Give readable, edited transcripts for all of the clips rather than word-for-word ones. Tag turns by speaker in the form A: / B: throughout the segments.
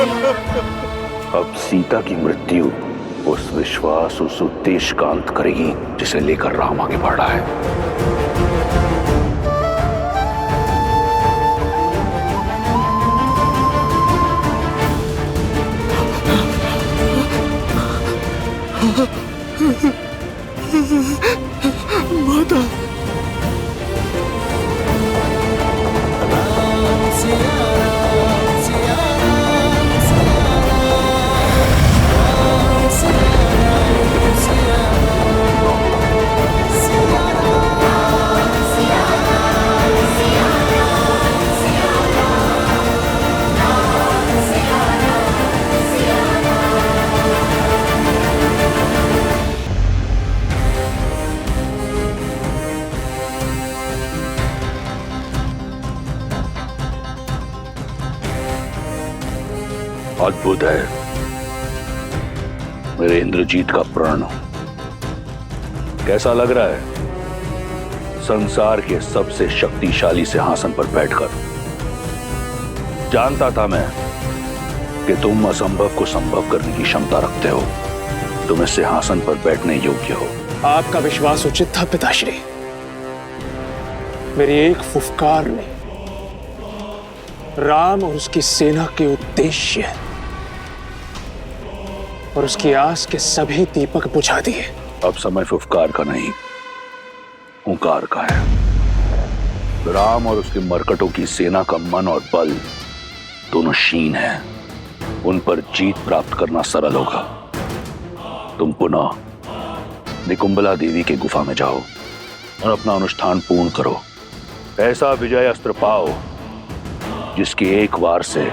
A: अब सीता की मृत्यु उस विश्वास, उस उद्देश्य का अंत करेगी जिसे लेकर राम आगे बढ़ रहा है।
B: माता,
A: अद्भुत है मेरे इंद्रजीत का प्रण। कैसा लग रहा है संसार के सबसे शक्तिशाली सिंहासन पर बैठकर? जानता था मैं कि तुम असंभव को संभव करने की क्षमता रखते हो। तुम इस सिंहासन पर बैठने योग्य हो।
B: आपका विश्वास उचित था पिताश्री। मेरी एक फुफकार ने राम और उसकी सेना के उद्देश्य और उसकी आस के सभी दीपक बुझा दिए।
A: अब समय फुफकार का नहीं, हुंकार का है। राम और उसके मरकटों की सेना का मन और बल दोनों क्षीण हैं। उन पर जीत प्राप्त करना सरल होगा। तुम पुनः निकुंबला देवी के गुफा में जाओ और अपना अनुष्ठान पूर्ण करो। ऐसा विजय अस्त्र पाओ जिसके एक वार से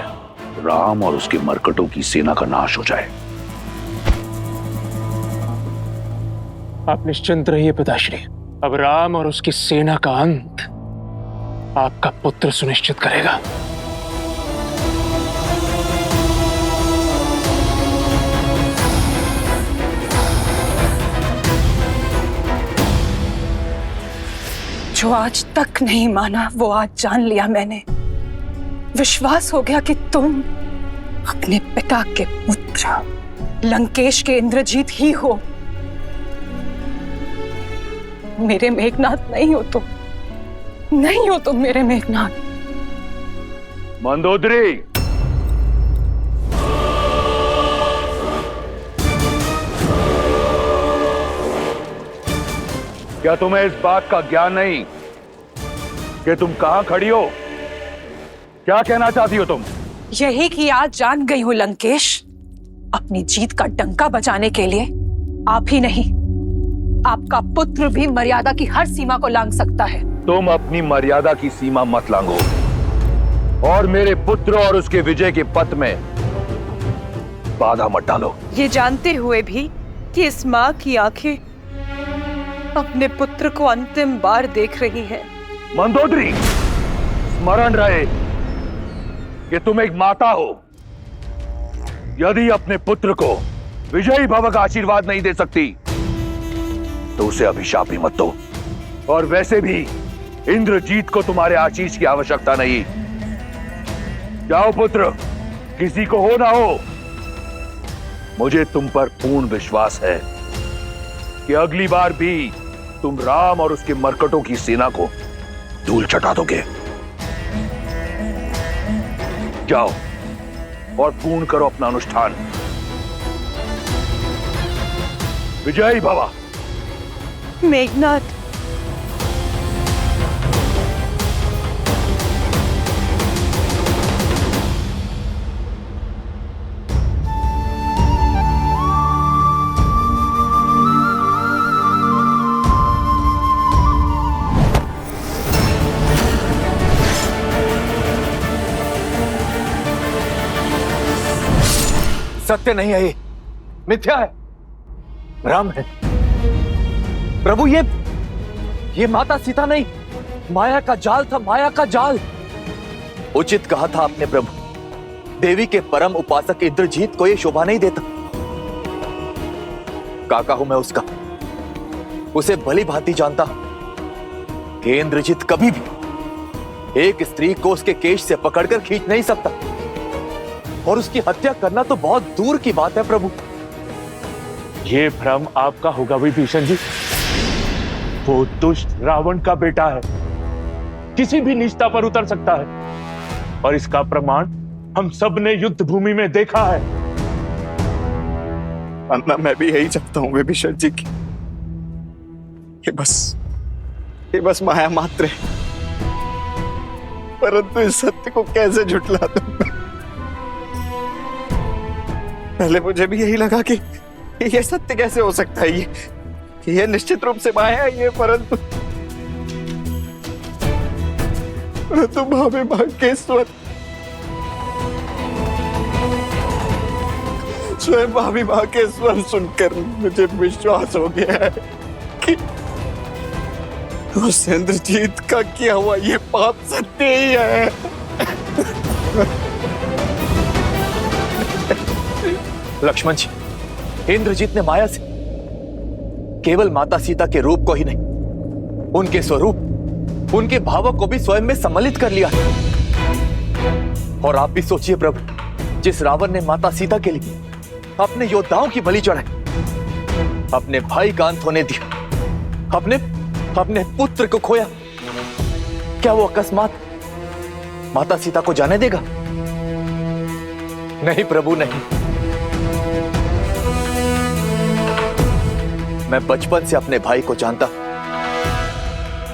A: राम और उसके मरकटों की सेना का नाश हो जाए।
B: आप निश्चिंत रहिए पिताश्री। अब राम और उसकी सेना का अंत आपका पुत्र सुनिश्चित करेगा।
C: जो आज तक नहीं माना वो आज जान लिया मैंने। विश्वास हो गया कि तुम अपने पिता के पुत्र लंकेश के इंद्रजीत ही हो। मेरे मेघनाथ नहीं हो तुम, नहीं हो तुम मेरे मेघनाथ।
A: मंदोदरी, क्या तुम्हें इस बात का ज्ञान नहीं कि तुम कहां खड़ी हो? क्या कहना चाहती हो तुम?
C: यही कि आज जान गई हूं लंकेश। अपनी जीत का डंका बजाने के लिए आप ही नहीं, आपका पुत्र भी मर्यादा की हर सीमा को लांघ सकता है।
A: तुम अपनी मर्यादा की सीमा मत लांघो और मेरे पुत्र और उसके विजय के पथ में बाधा मत डालो।
D: ये जानते हुए भी कि इस माँ की आंखें अपने पुत्र को अंतिम बार देख रही हैं।
A: मंदोदरी, स्मरण रहे कि तुम एक माता हो। यदि अपने पुत्र को विजयी भव का आशीर्वाद नहीं दे सकती तो उसे अभिशाप भी मत दो। और वैसे भी इंद्रजीत को तुम्हारे आशीष की आवश्यकता नहीं। जाओ पुत्र, किसी को हो ना हो, मुझे तुम पर पूर्ण विश्वास है कि अगली बार भी तुम राम और उसके मरकटों की सेना को धूल चटा दोगे। जाओ और पूर्ण करो अपना अनुष्ठान। विजयी भवा।
D: मेघनाथ,
E: सत्य नहीं है, ये मिथ्या है, भ्रम है। प्रभु, ये माता सीता नहीं, माया का जाल था, माया का जाल। उचित कहा था आपने प्रभु। देवी के परम उपासक इंद्रजीत को ये शोभा नहीं देता। काका हूं मैं उसका, उसे भली भांति जानता कि इंद्रजीत कभी भी एक स्त्री को उसके केश से पकड़कर खींच नहीं सकता। और उसकी हत्या करना तो बहुत दूर की बात है प्रभु।
B: ये भ्रम आपका होगा विभीषण जी। वो दुष्ट रावण का बेटा है, किसी भी निष्ठा पर उतर सकता है और इसका प्रमाण हम सब ने युद्ध भूमि में देखा है।
F: अन्ना, मैं भी यही चाहता हूँ विभीषण जी की ये बस माया मात्र है, परंतु इस सत्य को कैसे झुठला दूं मैं? पहले मुझे भी यही लगा कि ये सत्य कैसे हो सकता है, ये निश्चित रूप से माया है ये, परंतु भाभी मां के स्वयं भाभी मां के स्वर सुनकर मुझे विश्वास हो गया है कि उस इंद्रजीत का किया हुआ ये पाप सत्य ही है।
E: लक्ष्मण जी, इंद्रजीत ने माया से केवल माता सीता के रूप को ही नहीं, उनके स्वरूप, उनके भावों को भी स्वयं में सम्मिलित कर लिया। और आप भी सोचिए प्रभु, जिस रावण ने माता सीता के लिए अपने योद्धाओं की बलि चढ़ाई, अपने भाई का अंत होने दिया, अपने पुत्र को खोया, क्या वो अकस्मात माता सीता को जाने देगा? नहीं प्रभु, नहीं। मैं बचपन से अपने भाई को जानता,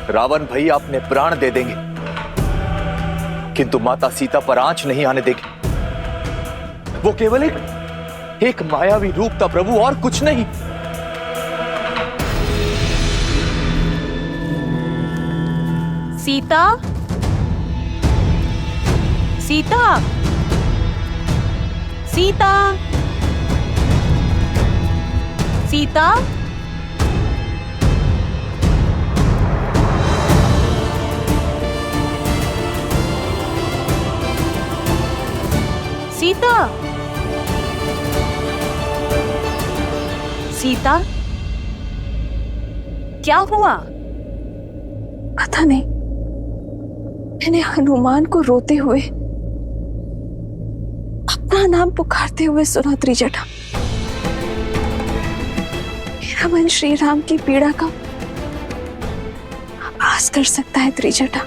E: रावण भैया अपने प्राण दे देंगे किंतु माता सीता पर आंच नहीं आने देंगे। वो केवल एक मायावी रूप था प्रभु, और कुछ नहीं।
D: सीता, सीता, सीता, सीता, सीता, सीता, क्या हुआ?
C: पता नहीं, मैंने हनुमान को रोते हुए, अपना नाम पुकारते हुए सुना त्रिजटा। मेरा मन श्री राम की पीड़ा का आभास कर सकता है त्रिजटा।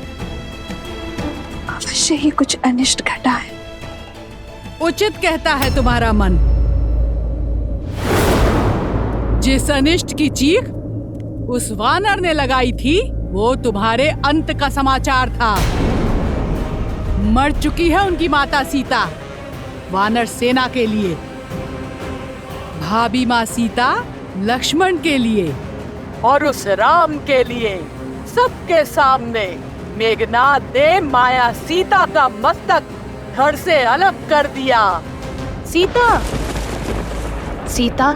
C: अवश्य ही कुछ अनिष्ट घटा है।
G: उचित कहता है तुम्हारा मन। जिस अनिष्ट की चीख उस वानर ने लगाई थी, वो तुम्हारे अंत का समाचार था। मर चुकी है उनकी माता सीता वानर सेना के लिए, भाभी माँ सीता लक्ष्मण के लिए,
D: और उस राम के लिए सबके सामने मेघनाद ने माया सीता का मस्तक धड़ से अलग कर दिया। सीता, सीता,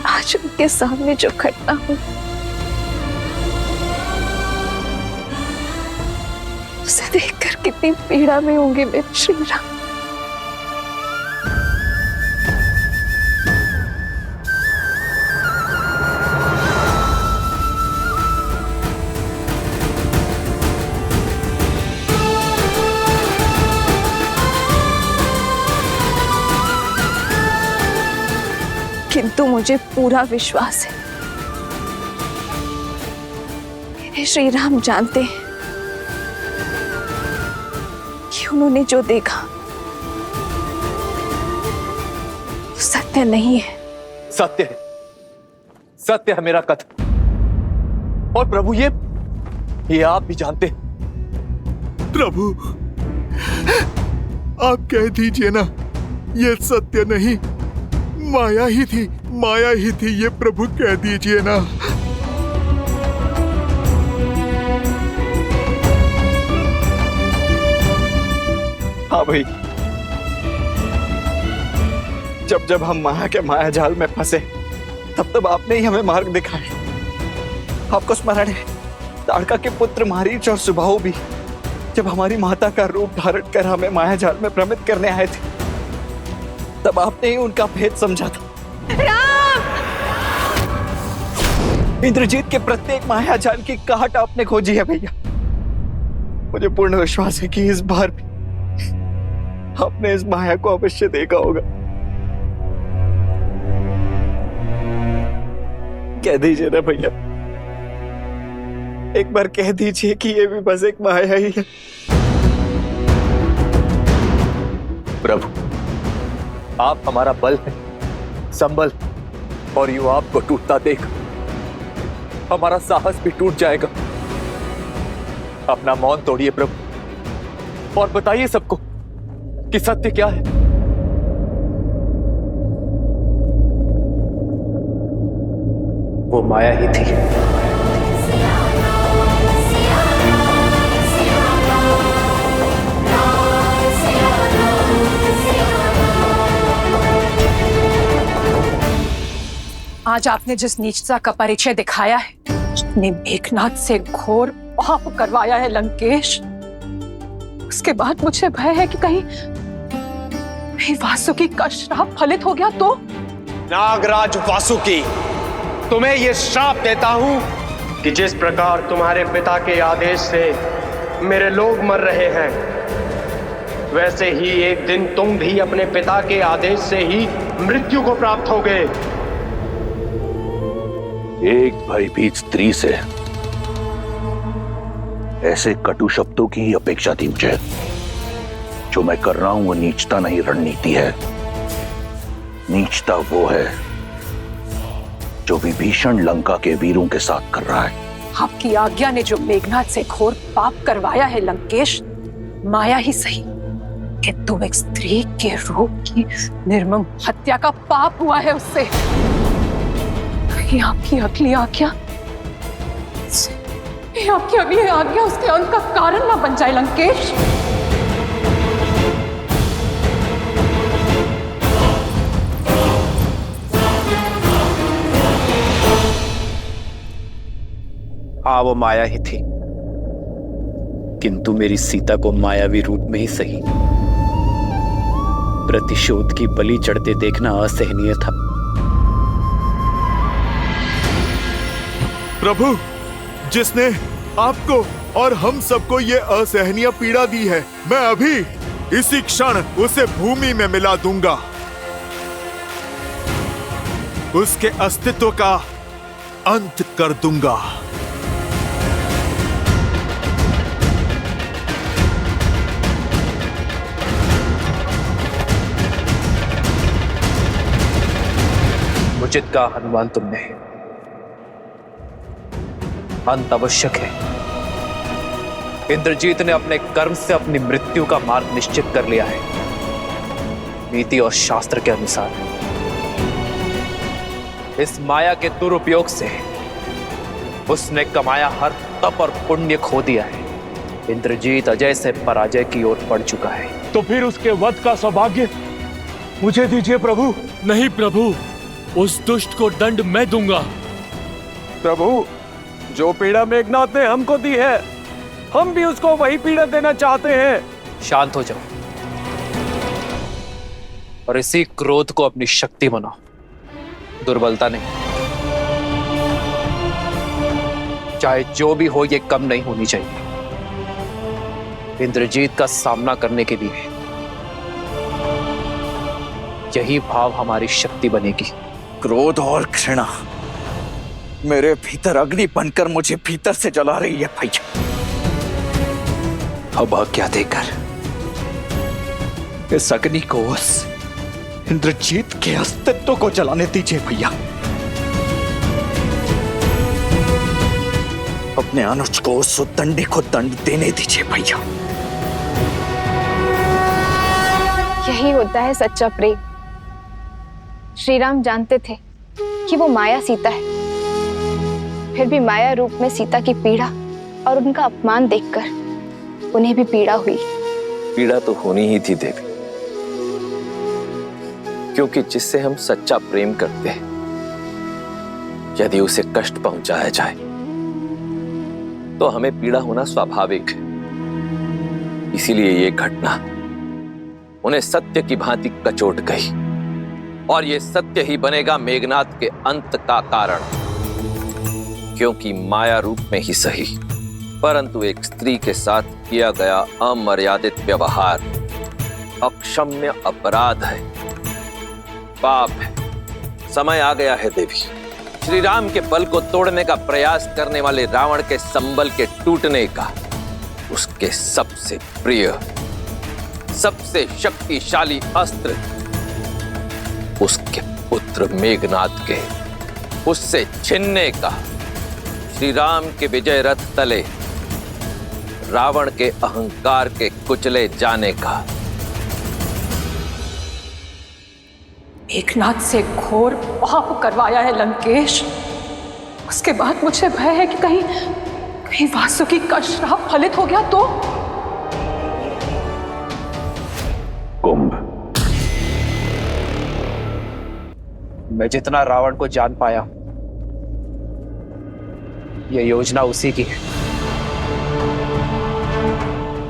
C: आज उनके सामने जो घटना हुई, उसे देखकर कितनी पीड़ा में होंगे मेरे श्री राम। किंतु मुझे पूरा विश्वास है, मेरे श्री राम जानते हैं कि उन्होंने जो देखा वो सत्य नहीं है।
E: सत्य है, सत्य है मेरा कथन। और प्रभु ये आप भी जानते हैं।
F: प्रभु, आप कह दीजिए ना, ये सत्य नहीं, माया ही थी, माया ही थी, ये प्रभु कह दीजिए ना। हाँ भाई, जब जब हम माया के माया जाल में फंसे, तब तब आपने ही हमें मार्ग दिखाए। आपको स्मरण है, ताड़का के पुत्र मारीच और सुबाहु भी जब हमारी माता का रूप धारण कर हमें माया जाल में भ्रमित करने आए थे, तब आपने ही उनका भेद समझा था। इंद्रजीत के प्रत्येक माया जाल की काट आपने खोजी है भैया। मुझे पूर्ण विश्वास है कि इस बार भी आपने इस माया को अवश्य देखा होगा। कह दीजिए ना भैया, एक बार कह दीजिए कि ये भी बस एक माया ही है।
E: प्रभु, आप हमारा बल है, संबल, और यूं आपको टूटता देख हमारा साहस भी टूट जाएगा। अपना मौन तोड़िए प्रभु और बताइए सबको कि सत्य क्या है। वो माया ही थी।
C: आज आपने जिस नीचता का परिचय दिखाया है, जितने मेघनाथ से घोर पाप करवाया है लंकेश, उसके बाद मुझे भय है कि कहीं वासुकी का श्राप फलित हो गया तो।
H: नागराज वासुकी, तुम्हें यह श्राप देता हूं कि जिस प्रकार तुम्हारे पिता के आदेश से मेरे लोग मर रहे हैं, वैसे ही एक दिन तुम भी अपने पिता के आदेश से ही मृत्यु को प्राप्त होगे।
A: एक भयभीत स्त्री से ऐसे कटु शब्दों की ही अपेक्षा थी मुझे। जो मैं कर रहा हूं वो नीचता नहीं, रणनीति है। नीचता वो है जो विभीषण लंका के वीरों के साथ कर रहा है।
C: आपकी आज्ञा ने जो मेघनाथ से घोर पाप करवाया है लंकेश, माया ही सही, किंतु एक स्त्री के रूप की निर्मम हत्या का पाप हुआ है उससे। आपकी अगली आज्ञा, आपकी अगली आज्ञा उसके अंत का कारण ना बन जाए लंकेश।
I: हाँ, वो माया ही थी, किंतु मेरी सीता को मायावी रूप में ही सही प्रतिशोध की बलि चढ़ते देखना असहनीय था।
J: प्रभु, जिसने आपको और हम सबको ये असहनीय पीड़ा दी है, मैं अभी इसी क्षण उसे भूमि में मिला दूंगा। उसके अस्तित्व का अंत कर दूंगा।
E: उचित कहा हनुमान तुमने। अंत आवश्यक है। इंद्रजीत ने अपने कर्म से अपनी मृत्यु का मार्ग निश्चित कर लिया है, नीति और शास्त्र के अनुसार। इस माया के दुरुपयोग से उसने कमाया हर तप और पुण्य खो दिया है। इंद्रजीत अजय से पराजय की ओर बढ़ चुका है।
B: तो फिर उसके वध का सौभाग्य मुझे दीजिए प्रभु।
K: नहीं प्रभु, उस दुष्ट को दंड मैं दूंगा।
H: प्रभु, जो पीड़ा मेघनाथ ने हमको दी है, हम भी उसको वही पीड़ा देना चाहते हैं।
E: शांत हो जाओ और इसी क्रोध को अपनी शक्ति बनाओ, दुर्बलता नहीं। चाहे जो भी हो, ये कम नहीं होनी चाहिए। इंद्रजीत का सामना करने के लिए यही भाव हमारी शक्ति बनेगी।
F: क्रोध और घृणा मेरे भीतर अग्नि बनकर मुझे भीतर से जला रही है भैया। अब आज्ञा देकर इस अग्नि को उस इंद्रजीत के अस्तित्व को जलाने दीजिए भैया। अपने अनुज को उस उद्दंडी को दंड देने दीजिए भैया।
L: यही होता है सच्चा प्रेम। श्री राम जानते थे कि वो माया सीता है, फिर भी माया रूप में सीता की पीड़ा और उनका अपमान देखकर उन्हें भी पीड़ा हुई।
M: पीड़ा तो होनी ही थी देवी, क्योंकि जिससे हम सच्चा प्रेम करते हैं, यदि उसे कष्ट पहुंचाया जाए तो हमें पीड़ा होना स्वाभाविक है। इसीलिए ये घटना उन्हें सत्य की भांति कचोट गई, और ये सत्य ही बनेगा मेघनाथ के अंत का कारण, क्योंकि माया रूप में ही सही परंतु एक स्त्री के साथ किया गया अमर्यादित व्यवहार अक्षम्य अपराध है, पाप है। समय आ गया है देवी, श्री राम के बल को तोड़ने का प्रयास करने वाले रावण के संबल के टूटने का, उसके सबसे प्रिय, सबसे शक्तिशाली अस्त्र, उसके पुत्र मेघनाद के उससे छीनने का, श्री राम के विजय रथ तले रावण के अहंकार के कुचले जाने का।
C: मेघनाद से घोर पाप करवाया है लंकेश। उसके बाद मुझे भय है कि कहीं वासुकी का श्राप फलित हो गया तो।
A: कुंभ,
I: मैं जितना रावण को जान पाया, यह योजना उसी की है।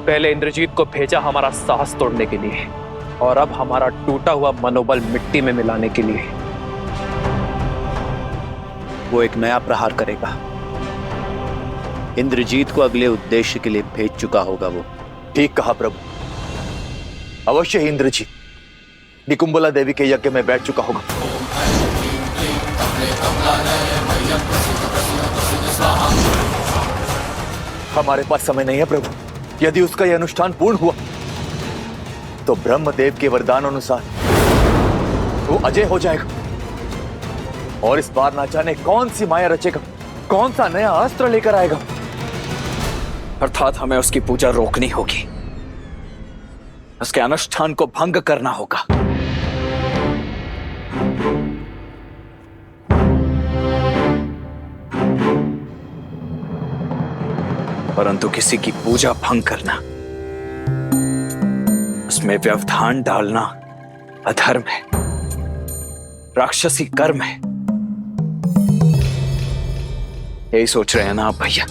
I: पहले इंद्रजीत को भेजा हमारा साहस तोड़ने के लिए, और अब हमारा टूटा हुआ मनोबल मिट्टी में मिलाने के लिए। वो एक नया प्रहार करेगा। इंद्रजीत को अगले उद्देश्य के लिए भेज चुका होगा वो।
E: ठीक कहा प्रभु, अवश्य ही इंद्रजीत निकुंबला देवी के यज्ञ में बैठ चुका होगा। हमारे पास समय नहीं है प्रभु। यदि उसका यह अनुष्ठान पूर्ण हुआ तो ब्रह्मदेव के वरदान अनुसार वो अजय हो जाएगा, और इस बार ना जाने कौन सी माया रचेगा, कौन सा नया अस्त्र लेकर आएगा।
F: अर्थात हमें उसकी पूजा रोकनी होगी, उसके अनुष्ठान को भंग करना होगा। परंतु किसी की पूजा भंग करना, उसमें व्यवधान डालना अधर्म है, राक्षसी कर्म है। यही सोच रहे हैं ना आप भैया?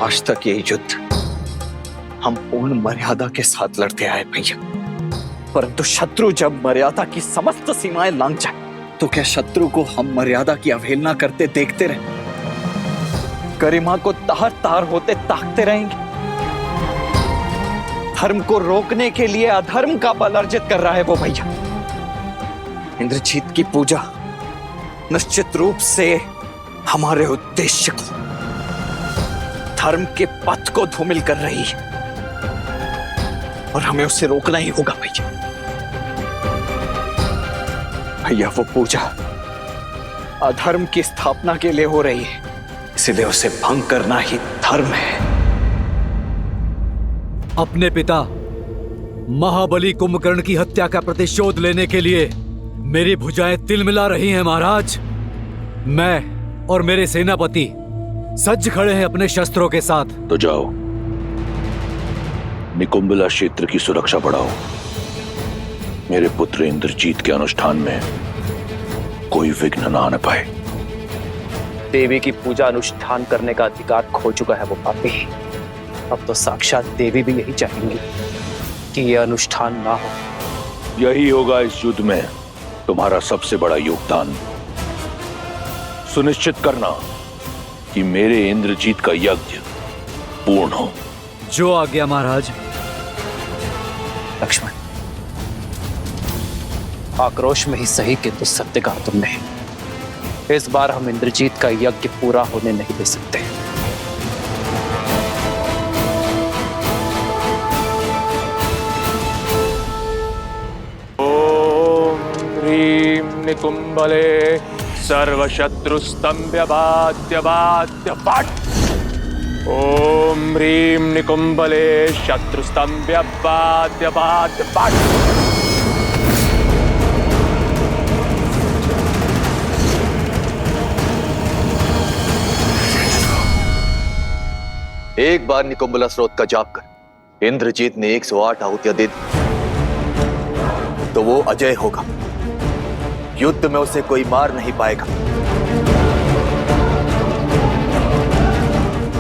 F: आज तक यही युद्ध हम पूर्ण मर्यादा के साथ लड़ते आए भैया, परंतु शत्रु जब मर्यादा की समस्त सीमाएं लांघ जाए तो क्या शत्रु को हम मर्यादा की अवहेलना करते देखते रहे? गरिमा को तार तार होते ताकते रहेंगे? धर्म को रोकने के लिए अधर्म का बल अर्जित कर रहा है वो भैया। इंद्रजीत की पूजा निश्चित रूप से हमारे उद्देश्य को, धर्म के पथ को धूमिल कर रही है, और हमें उसे रोकना ही होगा भैया। भैया वो पूजा अधर्म की स्थापना के लिए हो रही है, इसलिए उसे भंग करना ही धर्म है।
N: अपने पिता महाबली कुंभकर्ण की हत्या का प्रतिशोध लेने के लिए मेरी भुजाएं तिलमिला रही हैं महाराज। मैं और मेरे सेनापति सज्ज खड़े हैं अपने शस्त्रों के साथ।
A: तो जाओ, निकुंबला क्षेत्र की सुरक्षा बढ़ाओ। मेरे पुत्र इंद्रजीत के अनुष्ठान में कोई विघ्न ना आने पाए।
I: देवी की पूजा अनुष्ठान करने का अधिकार खो चुका है वो पापी। अब तो साक्षात देवी भी यही चाहेंगी कि यह अनुष्ठान ना हो।
A: यही होगा इस युद्ध में तुम्हारा सबसे बड़ा योगदान। सुनिश्चित करना कि मेरे इंद्रजीत का यज्ञ पूर्ण हो।
N: जो आज्ञा महाराज।
I: लक्ष्मण, आक्रोश में ही सही किंतु सत्य कहा तुमने। इस बार हम इंद्रजीत का यज्ञ पूरा होने नहीं दे सकते।
B: ओम ह्रीं निकुंबले सर्वशत्रुस्तंभ्य बाध्य बाध्य पाठ। ओम ह्रीं निकुंबले शत्रुस्तंभ्य बाध्य बाध्य पाठ।
E: एक बार निकुंबला स्रोत का जाप कर इंद्रजीत ने 108 आहुतियां दे दी तो वो अजय होगा। युद्ध में उसे कोई मार नहीं पाएगा।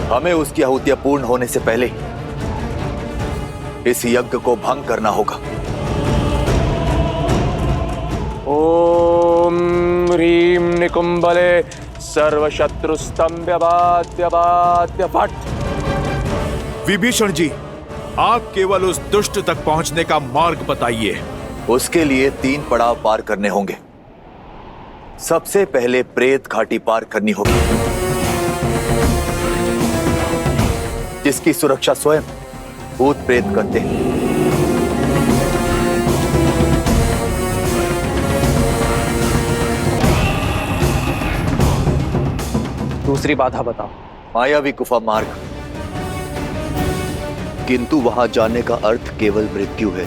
E: हमें उसकी आहुतियां पूर्ण होने से पहले इस यज्ञ को भंग करना होगा।
B: ओम ह्रीं निकुंबले सर्वशत्रुस्तंभ्यवाद्यवाद्य फट।
J: विभीषण जी, आप केवल उस दुष्ट तक पहुंचने का मार्ग बताइए।
E: उसके लिए 3 पड़ाव पार करने होंगे। सबसे पहले प्रेत घाटी पार करनी होगी, जिसकी सुरक्षा स्वयं भूत प्रेत करते हैं।
I: दूसरी बाधा बताओ।
E: मायावी गुफा मार्ग, किंतु वहां जाने का अर्थ केवल मृत्यु है।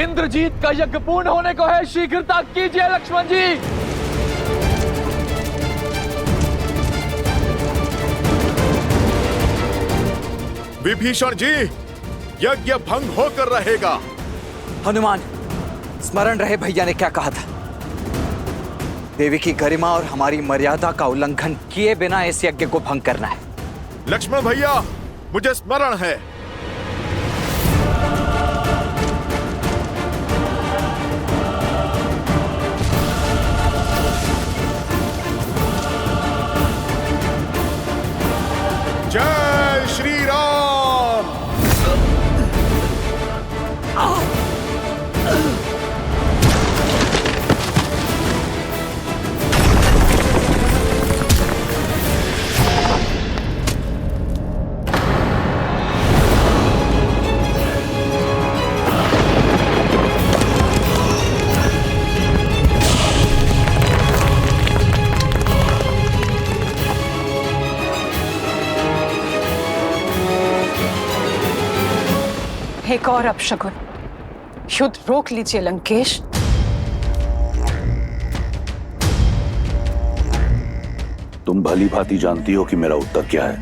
I: इंद्रजीत का यज्ञ पूर्ण होने को है, शीघ्रता कीजिए लक्ष्मण जी।
J: विभीषण जी, यज्ञ भंग होकर रहेगा।
F: हनुमान, स्मरण रहे भैया ने क्या कहा था। देवी की गरिमा और हमारी मर्यादा का उल्लंघन किए बिना इस यज्ञ को भंग करना है।
J: लक्ष्मण भैया, मुझे स्मरण है। जय श्री राम।
C: एक और अपशगुन, युद्ध रोक लीजिए लंकेश।
A: तुम भली भांति जानती हो कि मेरा उत्तर क्या है।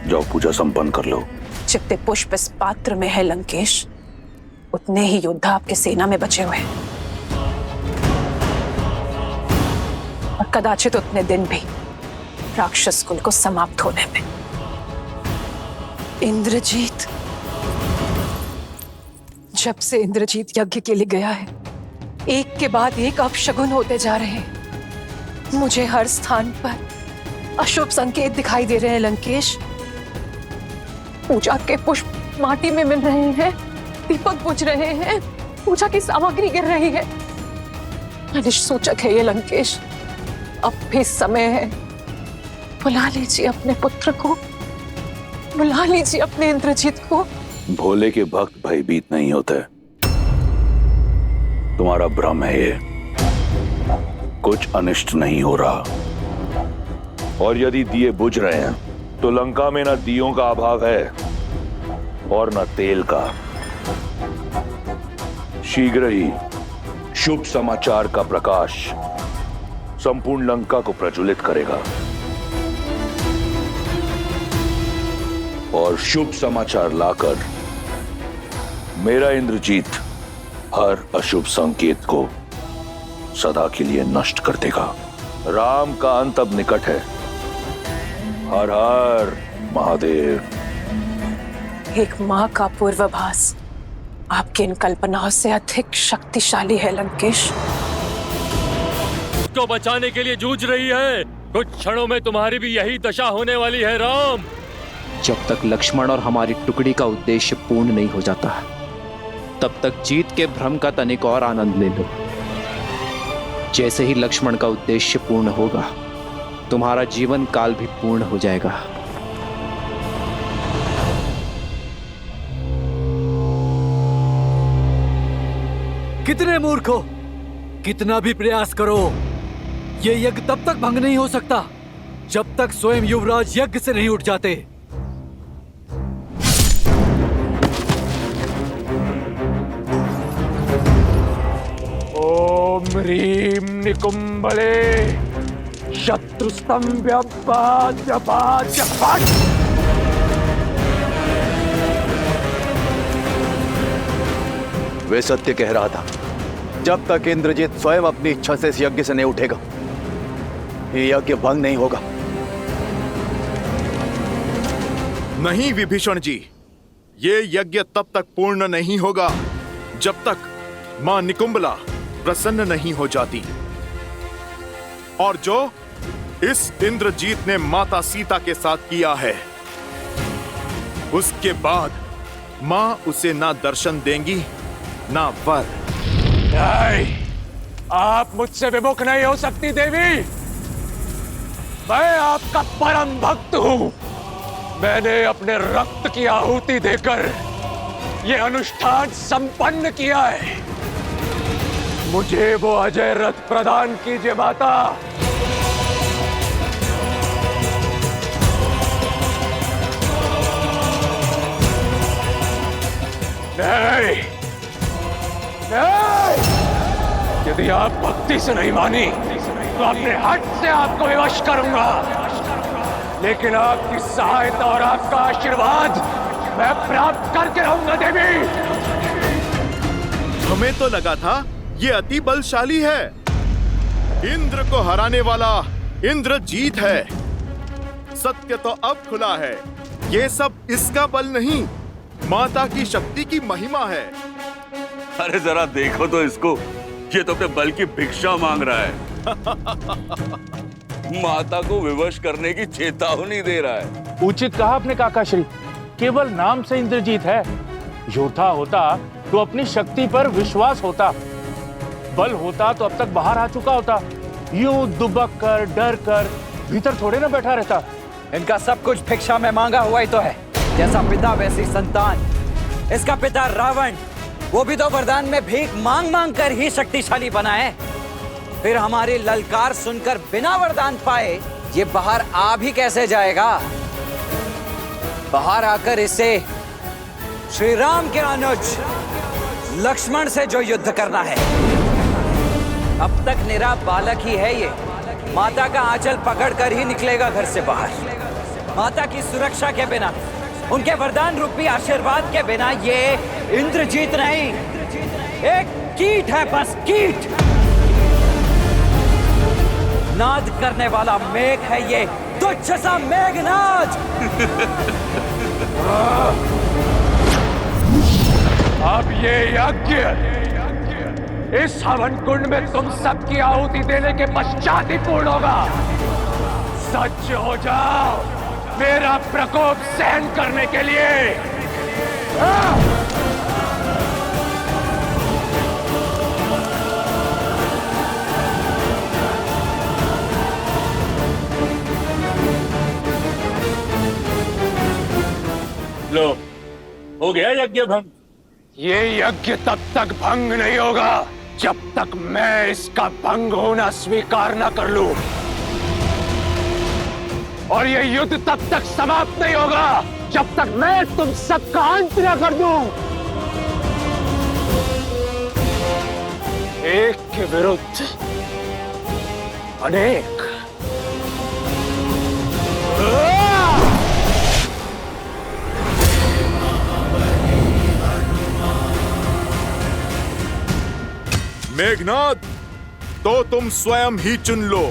A: जाओ पूजा संपन्न कर लो।
C: जितने पुष्प इस पात्र में है लंकेश, उतने ही योद्धा आपके सेना में बचे हुए हैं, और कदाचित उतने दिन भी राक्षस कुल को समाप्त होने में। इंद्रजीत, जब से इंद्रजीत यज्ञ के लिए गया है, एक के बाद एक अपशगुन होते जा रहे हैं। मुझे हर स्थान पर अशुभ संकेत दिखाई दे रहे हैं लंकेश। पूजा के पुष्प माटी में मिल रहे हैं, दीपक बुझ रहे हैं, पूजा की सामग्री गिर रही है। अनिष्ट सूचक है ये लंकेश। अब भी समय है, बुला लीजिए अपने पुत्र को, बुला लीजिए अपने इंद्रजीत को।
A: भोले के भक्त भयभीत नहीं होते। तुम्हारा भ्रम है ये। कुछ अनिष्ट नहीं हो रहा, और यदि दिए बुझ रहे हैं तो लंका में न दियों का अभाव है और न तेल का। शीघ्र ही शुभ समाचार का प्रकाश संपूर्ण लंका को प्रज्वलित करेगा, और शुभ समाचार लाकर मेरा इंद्रजीत हर अशुभ संकेत को सदा के लिए नष्ट कर देगा। राम का अंत अब निकट है। हर हर महादेव।
C: एक मां का पूर्वाभास आपकी इन कल्पनाओं से अधिक शक्तिशाली है लंकेश।
K: उसको बचाने के लिए जूझ रही है। कुछ क्षणों में तुम्हारी भी यही दशा होने वाली है राम।
I: जब तक लक्ष्मण और हमारी टुकड़ी का उद्देश्य पूर्ण नहीं हो जाता, तब तक जीत के भ्रम का तनिक और आनंद ले लो। जैसे ही लक्ष्मण का उद्देश्य पूर्ण होगा, तुम्हारा जीवन काल भी पूर्ण हो जाएगा।
N: कितने मूर्ख हो! कितना भी प्रयास करो, ये यज्ञ तब तक भंग नहीं हो सकता जब तक स्वयं युवराज यज्ञ से नहीं उठ जाते।
B: ओम ह्रीम निकुंभले शत्रुस्तंभ्यवाद्यवाद्य फट।
E: वे सत्य कह रहा था। जब तक इंद्रजीत स्वयं अपनी इच्छा से इस यज्ञ से नहीं उठेगा,
F: ये यज्ञ भंग नहीं होगा।
J: नहीं विभीषण जी, ये यज्ञ तब तक पूर्ण नहीं होगा जब तक मां निकुंबला प्रसन्न नहीं हो जाती। और जो इस इंद्रजीत ने माता सीता के साथ किया है, उसके बाद मां उसे ना दर्शन देंगी ना वर।
K: नहीं, आप मुझसे विमुख नहीं हो सकती देवी। मैं आपका परम भक्त हूं। मैंने अपने रक्त की आहुति देकर यह अनुष्ठान संपन्न किया है। मुझे वो अजय रथ प्रदान कीजिए माता। नहीं, नहीं, यदि आप भक्ति से नहीं मानी तो अपने हट से आपको विवश करूंगा। लेकिन आपकी सहायता और आपका आशीर्वाद मैं प्राप्त करके रहूंगा देवी।
J: हमें तो लगा था ये अति बलशाली है, इंद्र को हराने वाला इंद्रजीत है। सत्य तो अब खुला है, ये सब इसका बल नहीं, माता की शक्ति की महिमा है।
A: अरे जरा देखो तो इसको, ये तो अपने बल की भिक्षा मांग रहा है। माता को विवश करने की चेतावनी दे रहा है।
B: उचित कहा अपने काकाश्री, केवल नाम से इंद्रजीत है। योद्धा होता तो अपनी शक्ति पर विश्वास होता, बल होता तो अब तक बाहर आ चुका होता। यूं दुबक कर डर कर भीतर थोड़े ना बैठा रहता।
E: इनका सब कुछ भिक्षा में मांगा हुआ ही तो है। जैसा पिता वैसी संतान। इसका पिता रावण, वो भी तो वरदान में भीख मांग मांग कर ही शक्तिशाली बना है। फिर हमारी ललकार सुनकर बिना वरदान पाए ये बाहर आ भी कैसे जाएगा? बाहर आकर इसे श्री राम के अनुज लक्ष्मण से जो युद्ध करना है। अब तक निरा बालक ही है ये। माता का आंचल पकड़कर ही निकलेगा घर से बाहर। माता की सुरक्षा के बिना, उनके वरदान रूपी आशीर्वाद के बिना ये इंद्रजीत नहीं, एक कीट है, बस कीट। नाद करने वाला मेघ है ये, तुच्छ सा मेघनाद।
K: अब ये यज्ञ इस हवन कुंड में तुम सबकी आहुति देने के पश्चात ही पूर्ण होगा। सच हो जाओ मेरा प्रकोप सहन करने के लिए।
B: लो, हो गया यज्ञ भंग।
K: ये यज्ञ तब तक भंग नहीं होगा जब तक मैं इसका भंग होना स्वीकार न कर लूं। और ये युद्ध तब तक समाप्त नहीं होगा जब तक मैं तुम सबका अंत न कर दूं। एक के विरुद्ध अनेक।
J: मेघनाद, तो तुम स्वयं ही चुन लो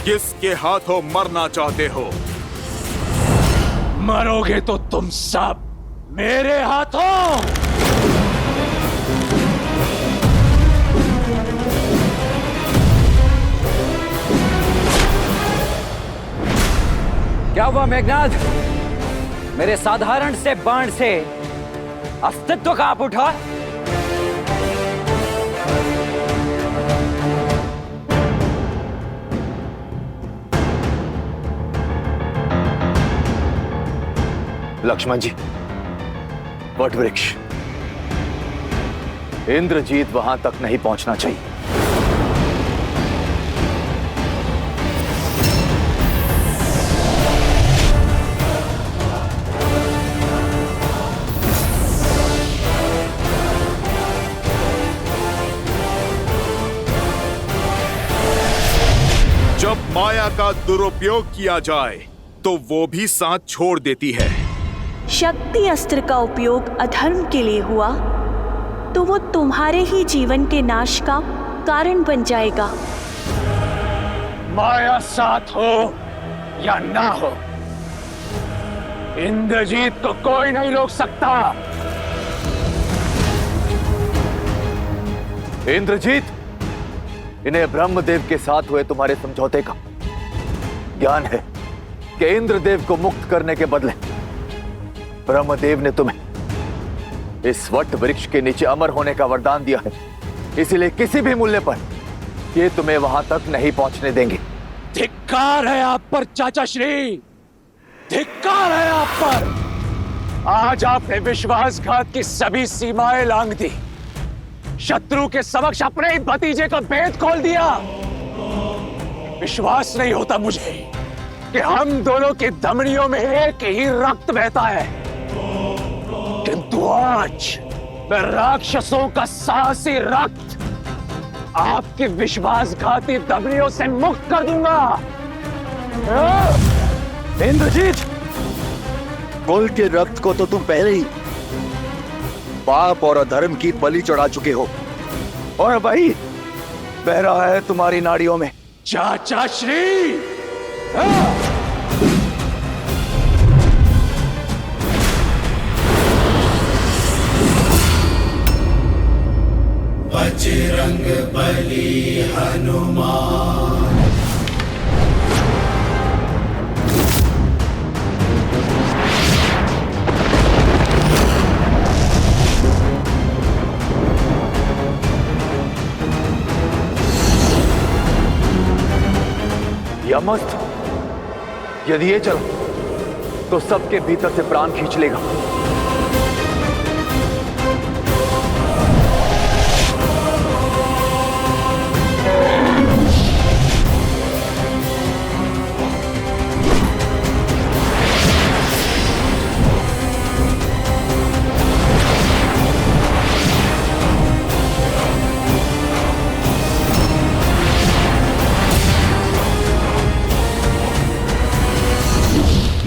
J: किसके हाथों मरना चाहते हो।
K: मरोगे तो तुम सब मेरे हाथों।
E: क्या हुआ मेघनाद? मेरे साधारण से बाण से अस्तित्व कांप उठा।
F: लक्ष्मण जी, वट वृक्ष, इंद्रजीत वहां तक नहीं पहुंचना चाहिए।
J: जब माया का दुरुपयोग किया जाए तो वो भी साथ छोड़ देती है।
O: शक्ति अस्त्र का उपयोग अधर्म के लिए हुआ तो वो तुम्हारे ही जीवन के नाश का कारण बन जाएगा।
K: माया साथ हो या ना हो, इंद्रजीत को कोई नहीं रोक सकता।
E: इंद्रजीत, इन्हें ब्रह्मदेव के साथ हुए तुम्हारे समझौते का ज्ञान है कि इंद्रदेव को मुक्त करने के बदले ब्रह्मदेव ने तुम्हें इस वट वृक्ष के नीचे अमर होने का वरदान दिया है। इसीलिए किसी भी मूल्य पर ये तुम्हें वहां तक नहीं पहुंचने देंगे।
K: धिक्कार है आप पर चाचा श्री, धिक्कार है आप पर। आज आपने विश्वासघात की सभी सीमाएं लांघ दी, शत्रु के समक्ष अपने ही भतीजे का भेद खोल दिया। विश्वास नहीं होता मुझे कि हम दोनों की धमनियों में एक ही रक्त बहता है, किंतु आज मैं राक्षसों का साहसी रक्त आपकी विश्वासघाती धमनियों से मुक्त कर दूंगा।
F: इंद्रजीत, कुल के रक्त को तो तुम पहले ही पाप और अधर्म की बलि चढ़ा चुके हो, और भाई बह रहा है तुम्हारी नाड़ियों में।
K: चाचा श्री,
P: बजरंग बली हनुमान।
E: यमस्त, यदि ये चला तो सबके भीतर से प्राण खींच लेगा।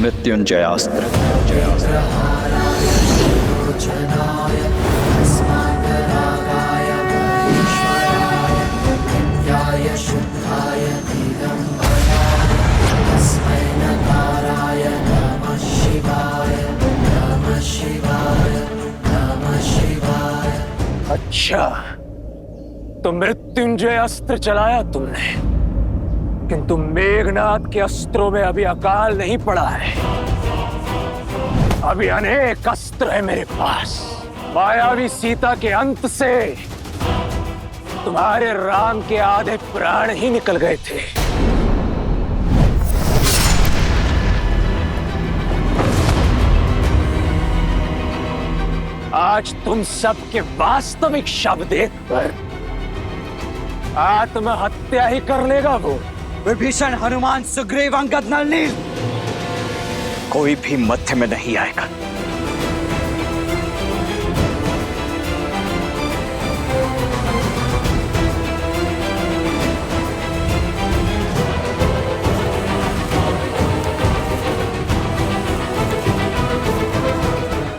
F: मृत्युंजयास्त्र।
K: अच्छा, तो मृत्युंजय अस्त्र चलाया तुमने, किंतु मेघनाथ के अस्त्रों में अभी अकाल नहीं पड़ा है। अभी अनेक अस्त्र है मेरे पास। मायावी सीता के अंत से तुम्हारे राम के आधे प्राण ही निकल गए थे। आज तुम सबके वास्तविक शव देखकर आत्महत्या ही कर लेगा वो।
F: विभीषण, हनुमान, सुग्रीव, अंगद, नल, नील, कोई भी मध्य में नहीं आएगा।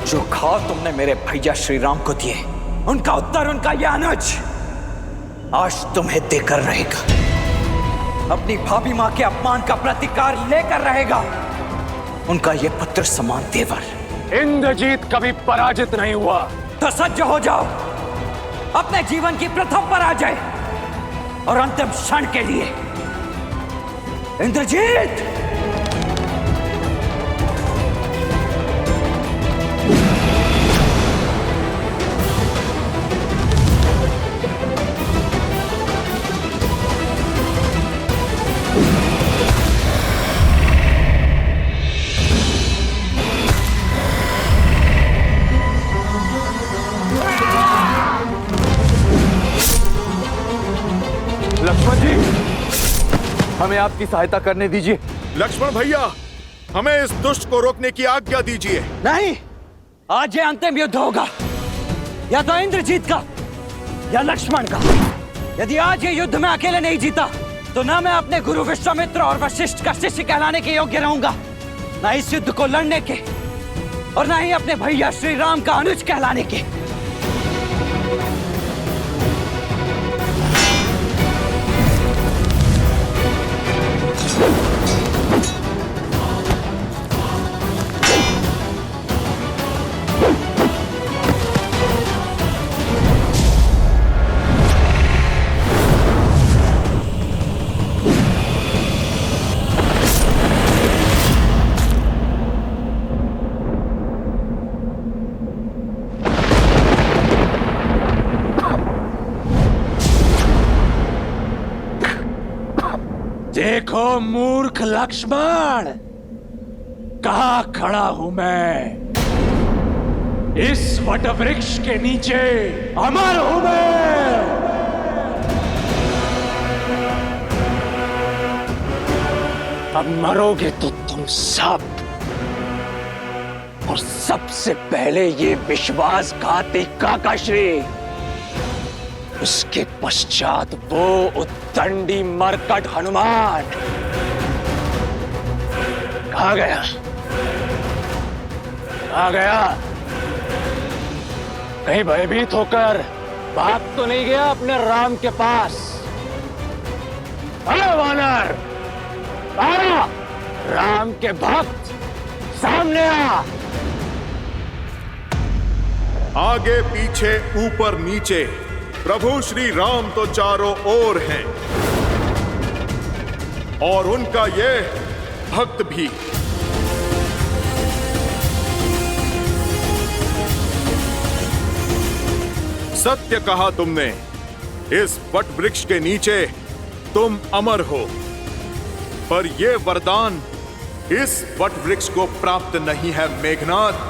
F: जो घाव तुमने मेरे भैया श्री राम को दिए, उनका उत्तर उनका यह अनुज आज तुम्हें देकर रहेगा। अपनी भाभी मां के अपमान का प्रतिकार लेकर रहेगा उनका ये पुत्र समान देवर।
K: इंद्रजीत कभी पराजित नहीं हुआ।
F: तो सज्ज हो जाओ अपने जीवन की प्रथम पराजय और अंतिम क्षण के लिए। इंद्रजीत, हमें आपकी सहायता करने दीजिए।
J: लक्ष्मण भैया, हमें इस दुष्ट को रोकने की आज्ञा दीजिए।
F: नहीं, आज ये अंतिम युद्ध होगा, या तो इंद्रजीत का या लक्ष्मण का। यदि आज ये युद्ध में अकेले नहीं जीता तो ना मैं अपने गुरु विश्वामित्र और वशिष्ठ का शिष्य कहलाने के योग्य रहूंगा, ना इस युद्ध को लड़ने के, और ना ही अपने भैया श्री राम का अनुज कहलाने के।
K: देखो मूर्ख लक्ष्मण, कहां खड़ा हूं मैं? इस वटवृक्ष के नीचे अमर हूं मैं। अब मरोगे तो तुम सब, और सबसे पहले ये विश्वासघाती काकाश्री, उसके पश्चात वो उद्दंडी मरकट हनुमान। कहां गया? कहां गया? कहीं भयभीत होकर भाग तो नहीं गया अपने राम के पास? अरे वानर, आ राम के भक्त, सामने आ।
J: आगे पीछे ऊपर नीचे प्रभु श्री राम तो चारों ओर हैं, और उनका ये भक्त भी। सत्य कहा तुमने, इस वट वृक्ष के नीचे तुम अमर हो, पर यह वरदान इस वट वृक्ष को प्राप्त नहीं है मेघनाथ।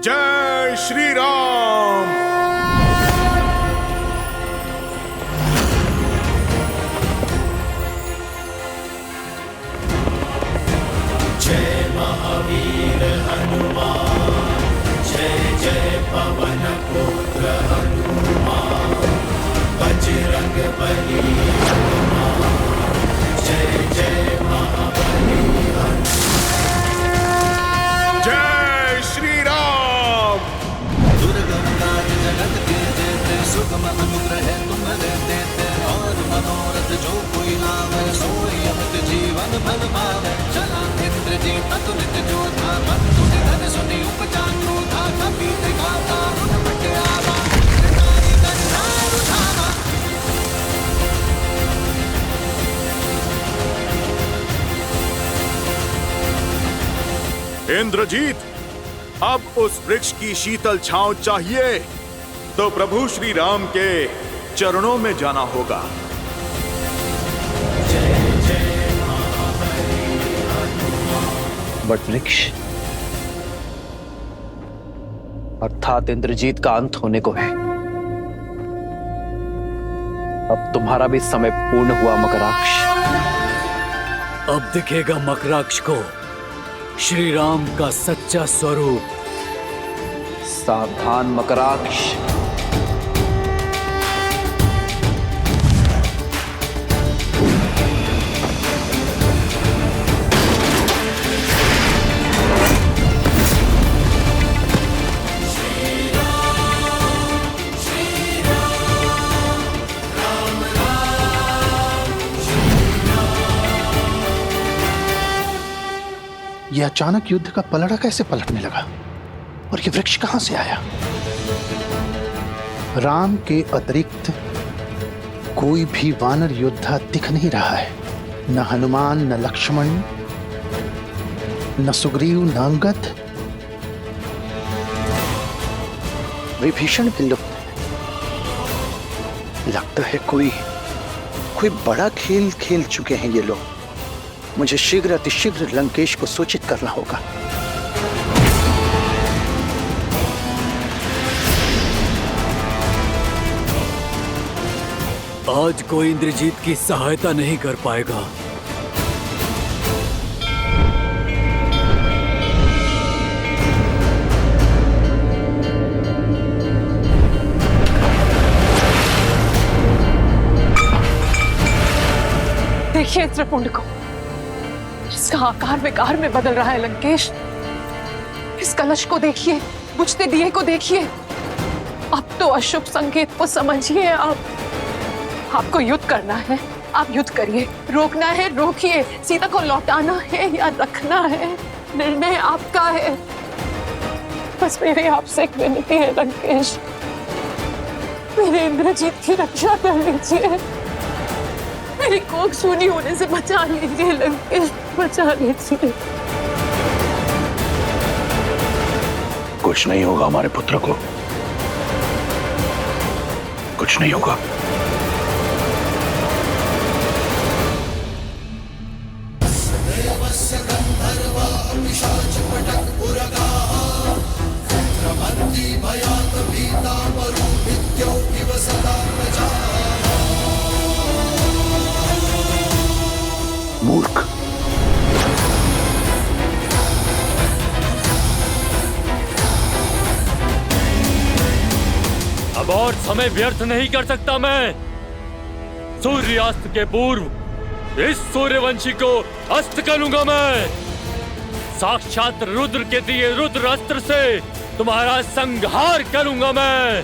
J: जय श्री राम।
P: जय महावीर हनुमान, जय जय पवन पुत्र हनुमान, बजरंग बली हनुमान, जय जय महाबली हनुमान। जय श्री राम। दुर्गम काज जगत के जेते, सुगम अनुग्रह तुम देते, और मनोरथ जो कोई लावे, सोई अमित जीवन फल पावे। चला इंद्रजीत अतुलित जोधा, बंधु निधन सुनि उपजा क्रोधा, कपीत गाथा रुनपट आवा, नारी कंधार उठावा।
J: इंद्रजीत, अब उस वृक्ष की शीतल छांव चाहिए तो प्रभु श्री राम के चरणों में जाना होगा।
I: वट वृक्ष अर्थात इंद्रजीत का अंत होने को है। अब तुम्हारा भी समय पूर्ण हुआ मकराक्ष।
N: अब दिखेगा मकराक्ष को श्री राम का सच्चा स्वरूप।
I: सावधान मकराक्ष।
Q: यह अचानक युद्ध का पलड़ा कैसे पलटने लगा, और यह वृक्ष कहां से आया? राम के अतिरिक्त कोई भी वानर योद्धा दिख नहीं रहा है। न हनुमान, न लक्ष्मण, न सुग्रीव, न अंगद। विभीषण भी लुप्त है। लगता है कोई बड़ा खेल खेल चुके हैं ये लोग। मुझे शीघ्र अतिशीघ्र लंकेश को सूचित करना होगा।
N: आज कोई इंद्रजीत की सहायता नहीं कर पाएगा।
C: देखिए त्रिपुंड को, इसका आकार विकार में बदल रहा है लंकेश। इस कलश को देखिए, बुझते दिए को देखिए। अब तो अशुभ संकेत को समझिए। आपको युद्ध करना है, आप युद्ध करिए। रोकना है रोकिए, सीता को लौटाना है या रखना है, निर्णय आपका है। बस मेरी आपसे एक विनती है लंकेश, मेरे इंद्रजीत की रक्षा कर लीजिए, मेरी कोख सूनी होने से बचा लीजिए लंकेश, बचा लीजिए।
A: कुछ नहीं होगा हमारे पुत्र को, कुछ नहीं होगा। मूर्ख,
R: अब और समय व्यर्थ नहीं कर सकता मैं। सूर्यास्त के पूर्व इस सूर्यवंशी को अस्त करूंगा मैं। साक्षात रुद्र के दिए रुद्र अस्त्र से तुम्हारा संहार करूंगा मैं।